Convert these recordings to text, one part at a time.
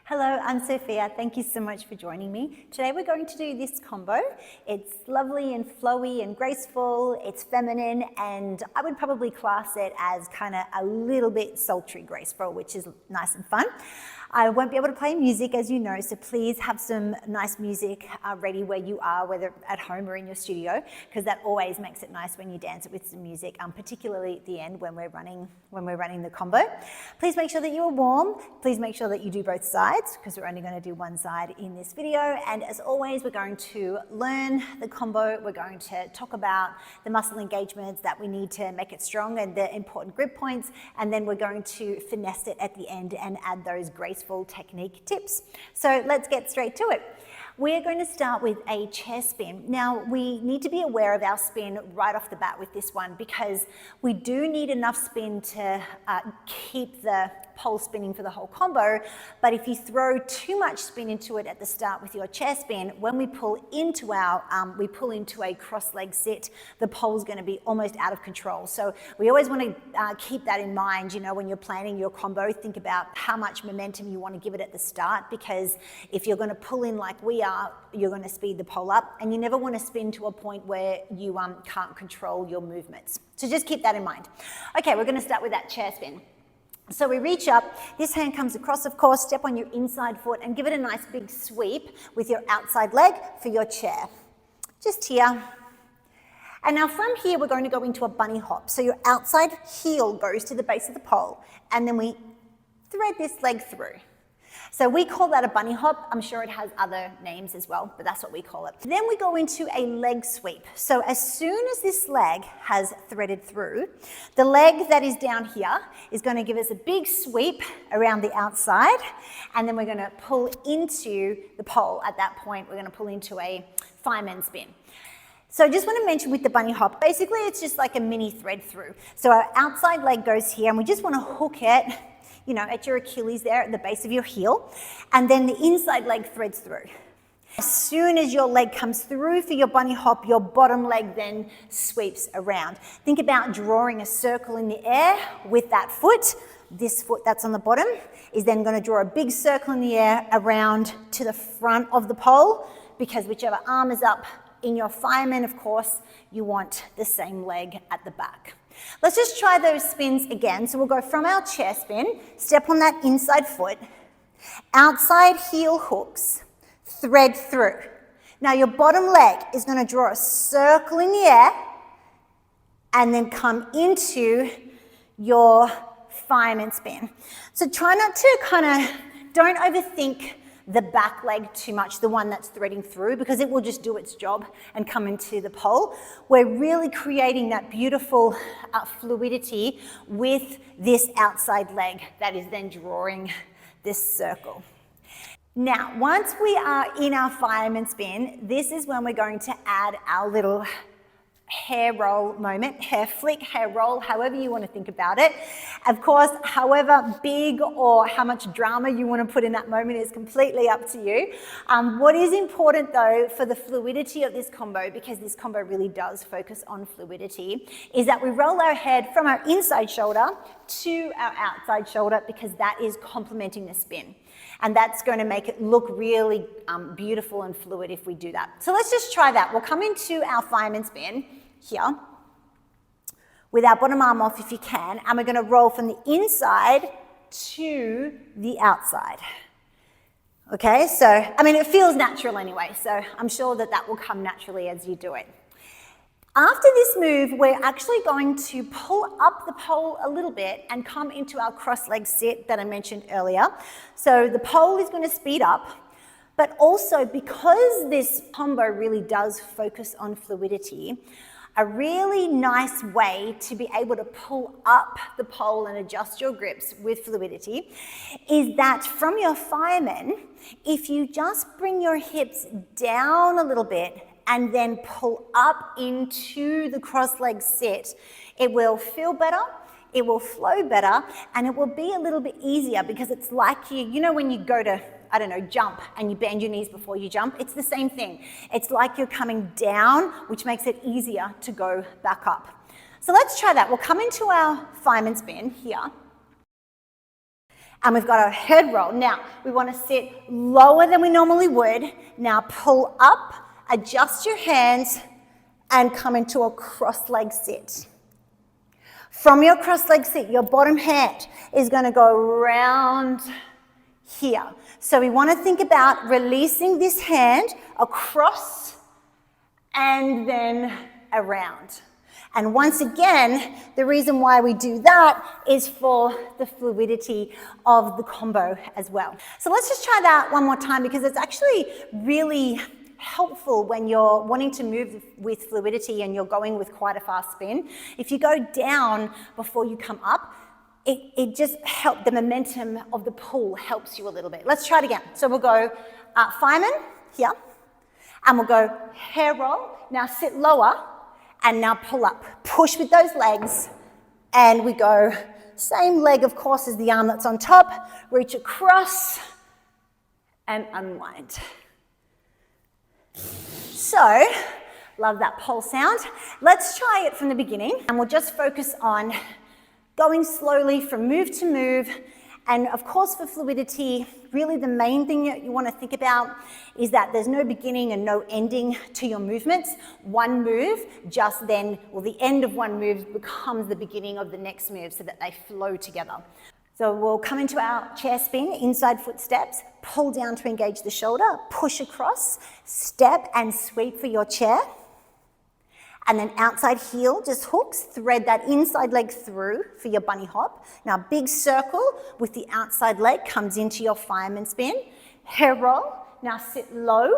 Hello, I'm Sophia. Thank you so much for joining me. Today we're going to do this combo. It's lovely and flowy and graceful, it's feminine, and I would probably class it as kind of a little bit sultry graceful, which is nice and fun. I won't be able to play music, as you know, so please have some nice music ready where you are, whether at home or in your studio, because that always makes it nice when you dance it with some music, particularly at the end when we're running the combo. Please make sure that you are warm. Please make sure that you do both sides, because we're only going to do one side in this video. And as always, we're going to learn the combo. We're going to talk about the muscle engagements that we need to make it strong and the important grip points. And then we're going to finesse it at the end and add those graceful technique tips. So let's get straight to it. We're going to start with a chair spin. Now, we need to be aware of our spin right off the bat with this one, because we do need enough spin to keep the pole spinning for the whole combo. But if you throw too much spin into it at the start with your chair spin, when we pull into a cross leg sit, the pole's going to be almost out of control. So we always want to keep that in mind. You know, when you're planning your combo, think about how much momentum you want to give it at the start, because if you're going to pull in like we are, you're going to speed the pole up, and you never want to spin to a point where you can't control your movements. So just keep that in mind. Okay, we're going to start with that chair spin. So we reach up, this hand comes across, of course, step on your inside foot and give it a nice big sweep with your outside leg for your chair. Just here. And now from here, we're going to go into a bunny hop. So your outside heel goes to the base of the pole, and then we thread this leg through. So we call that a bunny hop. I'm sure it has other names as well, but that's what we call it. Then we go into a leg sweep. So as soon as this leg has threaded through, the leg that is down here is going to give us a big sweep around the outside, and then we're going to pull into the pole. At that point, we're going to pull into a fireman spin. So I just want to mention with the bunny hop, basically it's just like a mini thread through. So our outside leg goes here, and we just want to hook it, you know, at your Achilles there at the base of your heel, and then the inside leg threads through. As soon as your leg comes through for your bunny hop, your bottom leg then sweeps around. Think about drawing a circle in the air with that foot. This foot that's on the bottom is then going to draw a big circle in the air around to the front of the pole, because whichever arm is up in your fireman, of course, you want the same leg at the back. Let's just try those spins again. So we'll go from our chair spin, step on that inside foot, outside heel hooks, thread through. Now your bottom leg is going to draw a circle in the air and then come into your fireman spin. So try not to don't overthink the back leg too much, the one that's threading through, because it will just do its job and come into the pole. We're really creating that beautiful fluidity with this outside leg that is then drawing this circle. Now, once we are in our fireman spin, this is when we're going to add our little hair roll moment, hair flick, hair roll, however you want to think about it. Of course, however big or how much drama you want to put in that moment is completely up to you. What is important though for the fluidity of this combo, because this combo really does focus on fluidity, is that we roll our head from our inside shoulder to our outside shoulder, because that is complementing the spin. And that's going to make it look really beautiful and fluid if we do that. So let's just try that. We'll come into our fireman spin here with our bottom arm off if you can, and we're going to roll from the inside to the outside. Okay, so, I mean, it feels natural anyway, so I'm sure that that will come naturally as you do it. After this move, we're actually going to pull up the pole a little bit and come into our cross-leg sit that I mentioned earlier. So the pole is going to speed up, but also because this combo really does focus on fluidity, a really nice way to be able to pull up the pole and adjust your grips with fluidity is that from your fireman, if you just bring your hips down a little bit and then pull up into the cross-leg sit, it will feel better, it will flow better, and it will be a little bit easier, because it's like you know when you go to, I don't know, jump and you bend your knees before you jump, it's the same thing. It's like you're coming down, which makes it easier to go back up. So let's try that. We'll come into our fireman spin here. And we've got our head roll. Now, we want to sit lower than we normally would. Now pull up, adjust your hands, and come into a cross-leg sit. From your cross-leg sit, your bottom hand is going to go around here. So we want to think about releasing this hand across and then around. And once again, the reason why we do that is for the fluidity of the combo as well. So let's just try that one more time, because it's actually really helpful when you're wanting to move with fluidity and you're going with quite a fast spin. If you go down before you come up, it just helps, the momentum of the pull helps you a little bit. Let's try it again. So we'll go fireman here, and we'll go hair roll. Now sit lower, and now pull up. Push with those legs, and we go same leg, of course, as the arm that's on top. Reach across and unwind. So, love that pole sound. Let's try it from the beginning, and we'll just focus on going slowly from move to move. And of course, for fluidity, really the main thing that you want to think about is that there's no beginning and no ending to your movements. One move just then, well, the end of one move becomes the beginning of the next move, so that they flow together. So we'll come into our chair spin, inside foot steps, pull down to engage the shoulder, push across, step and sweep for your chair. And then outside heel just hooks, thread that inside leg through for your bunny hop. Now big circle with the outside leg comes into your fireman spin. Hair roll, now sit low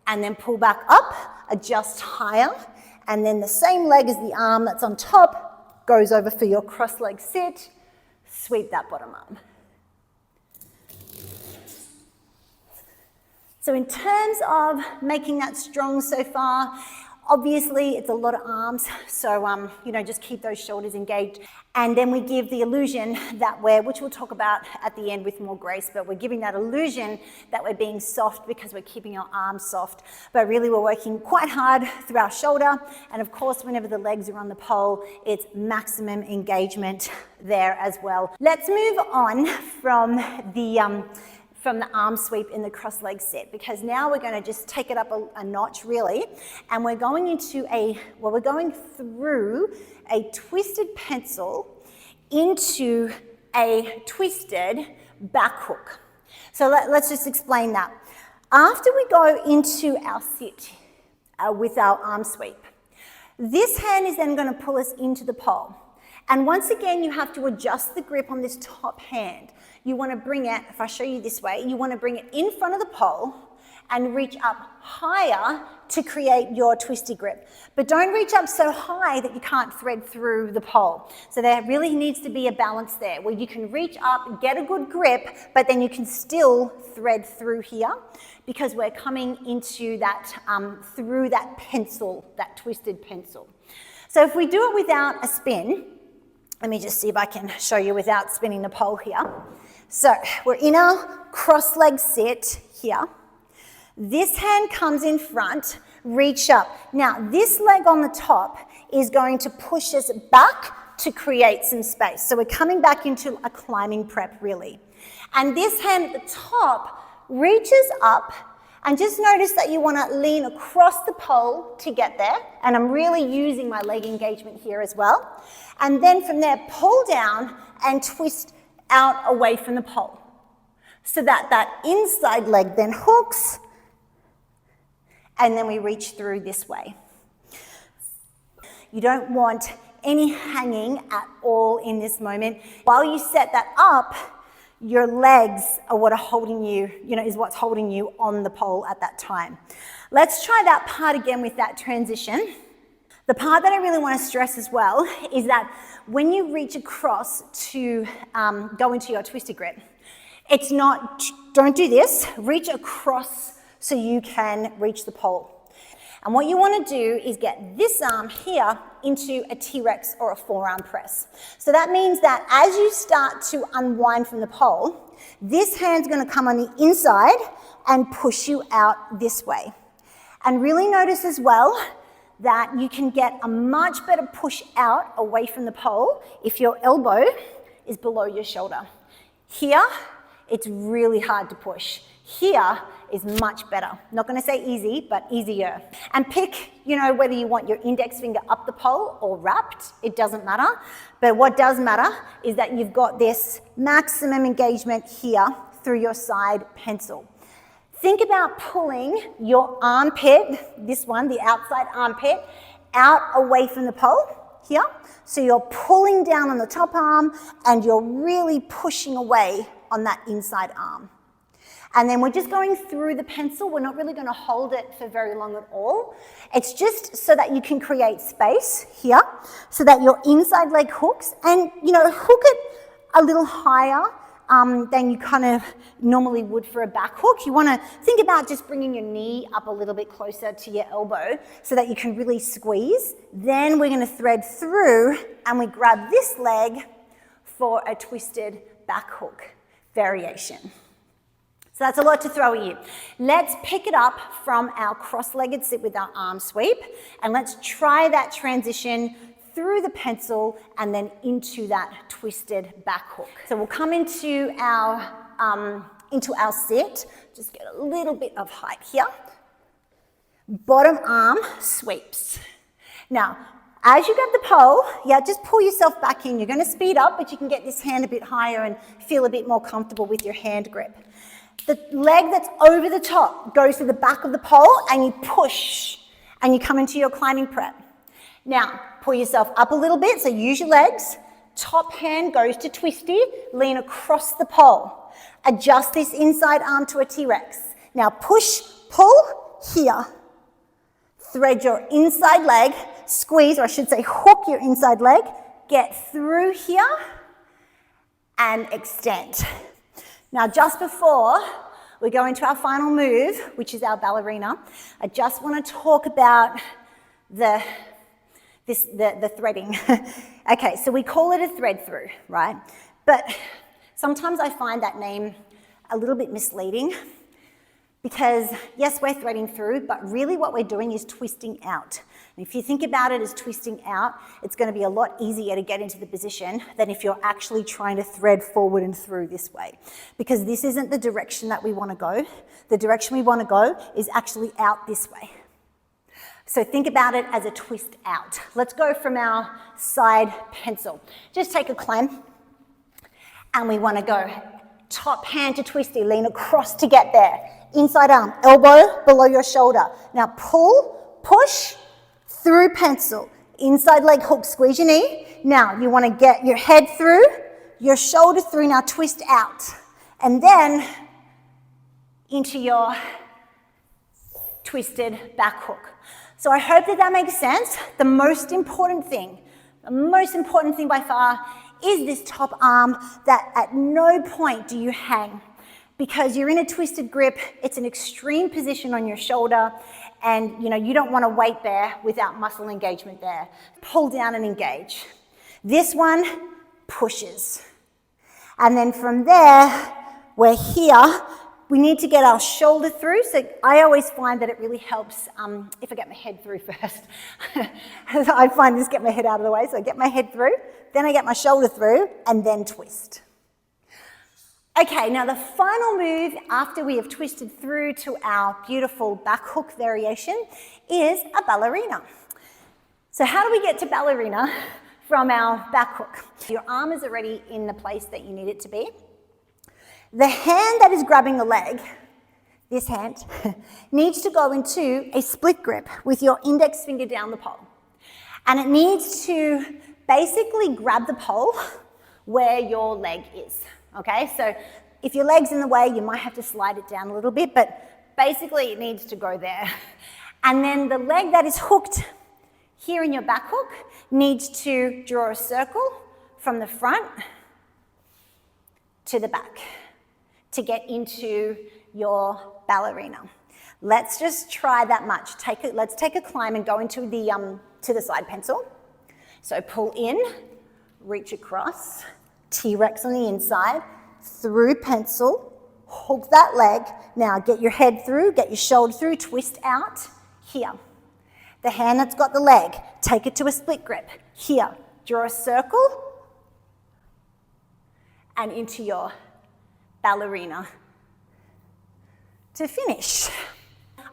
and then pull back up, adjust higher. And then the same leg as the arm that's on top goes over for your cross leg sit. Sweep that bottom arm. So in terms of making that strong so far, obviously it's a lot of arms, so just keep those shoulders engaged. And then we give the illusion that which we'll talk about at the end with more grace, but we're giving that illusion that we're being soft because we're keeping our arms soft. But really we're working quite hard through our shoulder. And of course, whenever the legs are on the pole, it's maximum engagement there as well. Let's move on from the arm sweep in the cross leg sit, because now we're going to just take it up a notch really, and we're going into we're going through a twisted pencil into a twisted back hook. So let's just explain that. After we go into our sit with our arm sweep, this hand is then going to pull us into the pole. And once again, you have to adjust the grip on this top hand. You want to bring it, if I show you this way, you want to bring it in front of the pole and reach up higher to create your twisty grip. But don't reach up so high that you can't thread through the pole. So there really needs to be a balance there, where you can reach up, get a good grip, but then you can still thread through here, because we're coming into that, through that pencil, that twisted pencil. So if we do it without a spin, let me just see if I can show you without spinning the pole here. So we're in our cross leg sit here. This hand comes in front, reach up. Now this leg on the top is going to push us back to create some space. So we're coming back into a climbing prep really. And this hand at the top reaches up, and just notice that you want to lean across the pole to get there. And I'm really using my leg engagement here as well. And then from there, pull down and twist out away from the pole, so that that inside leg then hooks, and then we reach through this way. You don't want any hanging at all in this moment. While you set that up, your legs are what are holding you, is what's holding you on the pole at that time. Let's try that part again with that transition. The part that I really want to stress as well is that when you reach across to go into your twisted grip, it's not, don't do this, reach across so you can reach the pole. And what you want to do is get this arm here into a T-Rex or a forearm press. So that means that as you start to unwind from the pole, this hand's going to come on the inside and push you out this way. And really notice as well that you can get a much better push out away from the pole if your elbow is below your shoulder. Here, it's really hard to push. Here is much better. Not going to say easy, but easier. And pick, whether you want your index finger up the pole or wrapped, it doesn't matter. But what does matter is that you've got this maximum engagement here through your side pencil. Think about pulling your armpit, this one, the outside armpit, out away from the pole here. So you're pulling down on the top arm and you're really pushing away on that inside arm. And then we're just going through the pencil. We're not really going to hold it for very long at all. It's just so that you can create space here so that your inside leg hooks and, hook it a little higher than you kind of normally would for a back hook. You want to think about just bringing your knee up a little bit closer to your elbow so that you can really squeeze. Then we're going to thread through and we grab this leg for a twisted back hook variation. So that's a lot to throw at you. Let's pick it up from our cross-legged sit with our arm sweep, and let's try that transition through the pencil and then into that twisted back hook. So we'll come into our sit, just get a little bit of height here. Bottom arm sweeps. Now, as you grab the pole, just pull yourself back in. You're going to speed up, but you can get this hand a bit higher and feel a bit more comfortable with your hand grip. The leg that's over the top goes to the back of the pole and you push and you come into your climbing prep. Now, pull yourself up a little bit, so use your legs. Top hand goes to twisty, lean across the pole. Adjust this inside arm to a T-Rex. Now push, pull, here. Thread your inside leg, squeeze, or I should say hook your inside leg, get through here and extend. Now, just before we go into our final move, which is our ballerina, I just want to talk about the threading. Okay, so we call it a thread through, right? But sometimes I find that name a little bit misleading because, yes, we're threading through, but really what we're doing is twisting out. And if you think about it as twisting out, it's going to be a lot easier to get into the position than if you're actually trying to thread forward and through this way. Because this isn't the direction that we want to go. The direction we want to go is actually out this way. So think about it as a twist out. Let's go from our side pencil. Just take a climb. And we want to go top hand to twisty, lean across to get there. Inside arm, elbow below your shoulder. Now pull, push, through pencil, inside leg hook, squeeze your knee. Now you want to get your head through, your shoulder through, now twist out. And then into your twisted back hook. So I hope that makes sense. The most important thing by far is this top arm that at no point do you hang because you're in a twisted grip. It's an extreme position on your shoulder. And you don't want to wait there without muscle engagement there. Pull down and engage. This one pushes. And then from there, we're here. We need to get our shoulder through. So I always find that it really helps if I get my head through first. I find this get my head out of the way. So I get my head through, then I get my shoulder through, and then twist. Okay, now the final move after we have twisted through to our beautiful back hook variation is a ballerina. So how do we get to ballerina from our back hook? Your arm is already in the place that you need it to be. The hand that is grabbing the leg, this hand, needs to go into a split grip with your index finger down the pole. And it needs to basically grab the pole where your leg is. Okay, so if your leg's in the way, you might have to slide it down a little bit, but basically it needs to go there. And then the leg that is hooked here in your back hook needs to draw a circle from the front to the back to get into your ballerina. Let's just try that much. Let's take a climb and go into the side pencil. So pull in, reach across, T-Rex on the inside, through pencil, hook that leg. Now get your head through, get your shoulder through, twist out, here. The hand that's got the leg, take it to a split grip, here. Draw a circle and into your ballerina to finish.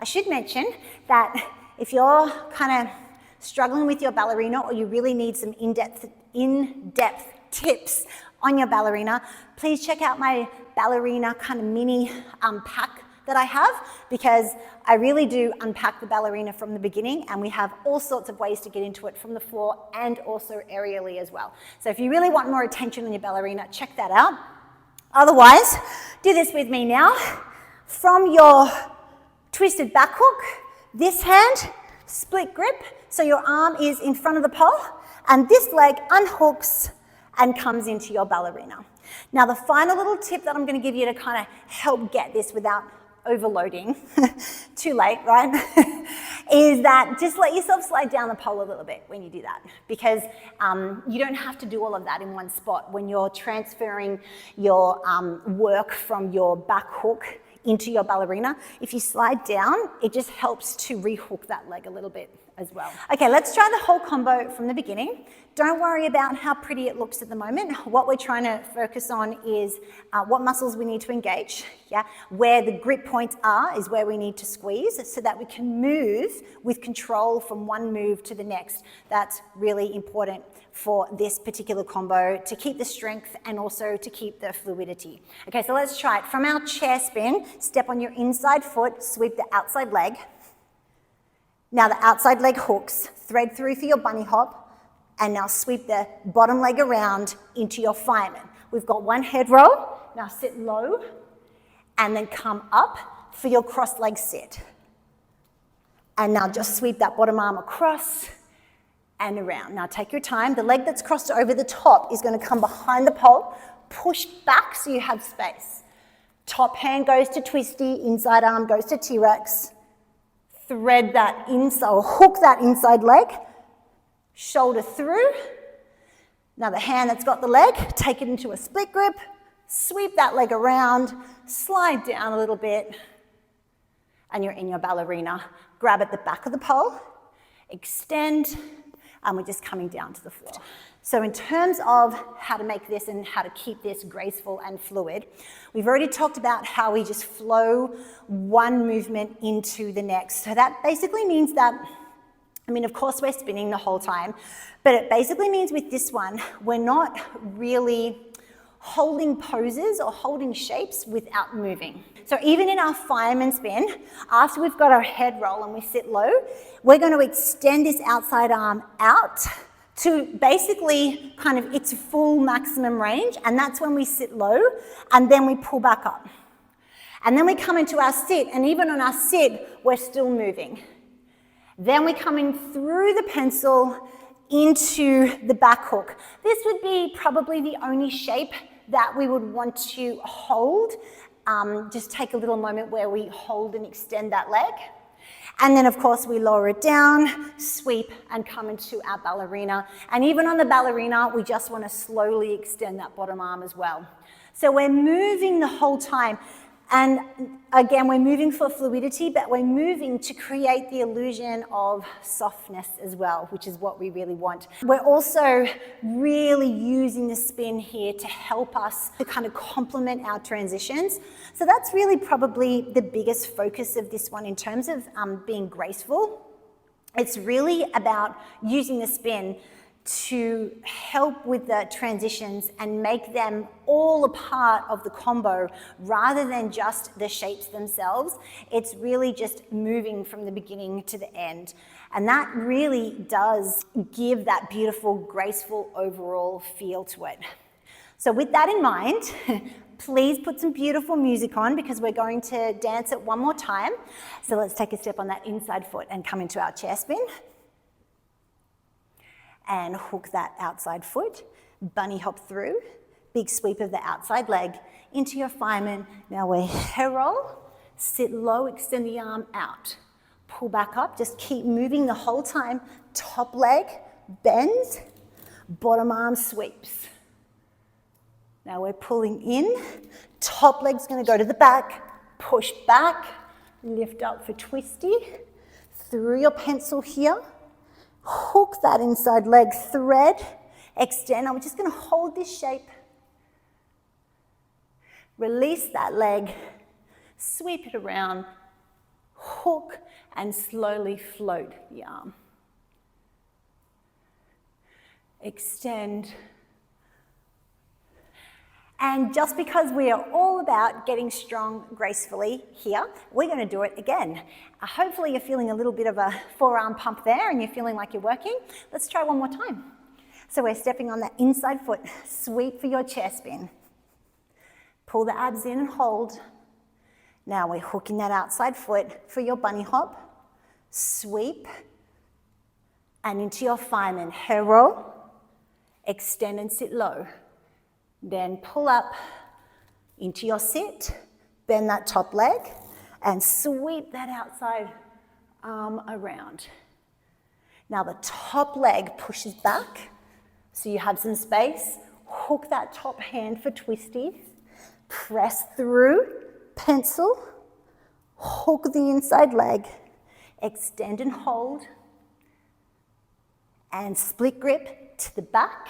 I should mention that if you're kind of struggling with your ballerina or you really need some in-depth tips on your ballerina, please check out my ballerina kind of mini pack that I have, because I really do unpack the ballerina from the beginning, and we have all sorts of ways to get into it from the floor and also aerially as well. So if you really want more attention on your ballerina, check that out. Otherwise, do this with me now. From your twisted back hook, this hand, split grip, so your arm is in front of the pole, and this leg unhooks and comes into your ballerina. Now, the final little tip that I'm going to give you to kind of help get this without overloading, too late, right, is that just let yourself slide down the pole a little bit when you do that, because you don't have to do all of that in one spot when you're transferring your work from your back hook into your ballerina. If you slide down, it just helps to rehook that leg a little bit as well. Okay, let's try the whole combo from the beginning. Don't worry about how pretty it looks at the moment. What we're trying to focus on is what muscles we need to engage, yeah? Where the grip points are is where we need to squeeze so that we can move with control from one move to the next. That's really important for this particular combo, to keep the strength and also to keep the fluidity. Okay, so let's try it. From our chair spin, step on your inside foot, sweep the outside leg. Now the outside leg hooks, thread through for your bunny hop, and now sweep the bottom leg around into your fireman. We've got one head roll. Now sit low, and then come up for your cross leg sit. And now just sweep that bottom arm across and around. Now take your time. The leg that's crossed over the top is going to come behind the pole. Push back so you have space. Top hand goes to twisty, inside arm goes to T-Rex. Thread that inside, or hook that inside leg. Shoulder through. Now the hand that's got the leg, take it into a split grip. Sweep that leg around. Slide down a little bit. And you're in your ballerina. Grab at the back of the pole. Extend. And we're just coming down to the floor. So in terms of how to make this and how to keep this graceful and fluid, we've already talked about how we just flow one movement into the next. So that basically means that, I mean, of course we're spinning the whole time, but it basically means with this one, we're not really holding poses or holding shapes without moving. So even in our fireman spin, after we've got our head roll and we sit low, we're going to extend this outside arm out to basically kind of its full maximum range, and that's when we sit low, and then we pull back up. And then we come into our sit, and even on our sit, we're still moving. Then we come in through the pencil into the back hook. This would be probably the only shape that we would want to hold. Just take a little moment where we hold and extend that leg. And then, of course, we lower it down, sweep, and come into our ballerina. And even on the ballerina, we just want to slowly extend that bottom arm as well. So we're moving the whole time. And again, we're moving for fluidity, but we're moving to create the illusion of softness as well, which is what we really want. We're also really using the spin here to help us to kind of complement our transitions. So that's really probably the biggest focus of this one in terms of being graceful. It's really about using the spin to help with the transitions and make them all a part of the combo rather than just the shapes themselves. It's really just moving from the beginning to the end. And that really does give that beautiful, graceful overall feel to it. So with that in mind, please put some beautiful music on because we're going to dance it one more time. So let's take a step on that inside foot and come into our chair spin. And hook that outside foot, bunny hop through, big sweep of the outside leg into your fireman. Now we're hair roll, sit low, extend the arm out, pull back up, just keep moving the whole time. Top leg bends, bottom arm sweeps. Now we're pulling in, top leg's gonna go to the back, push back, lift up for twisty, through your pencil here. Hook that inside leg, thread, extend. And we're just going to hold this shape. Release that leg, sweep it around, hook, and slowly float the arm. Extend. And just because we are all about getting strong gracefully here, we're going to do it again. Hopefully you're feeling a little bit of a forearm pump there and you're feeling like you're working. Let's try one more time. So we're stepping on that inside foot. Sweep for your chair spin. Pull the abs in and hold. Now we're hooking that outside foot for your bunny hop. Sweep. And into your fireman. Hair roll. Extend and sit low. Then pull up into your sit, bend that top leg, and sweep that outside arm around. Now the top leg pushes back, so you have some space. Hook that top hand for twisties. Press through, pencil, hook the inside leg, extend and hold, and split grip to the back.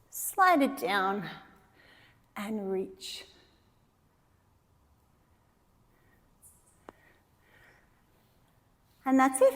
Slide it down and reach. And that's it.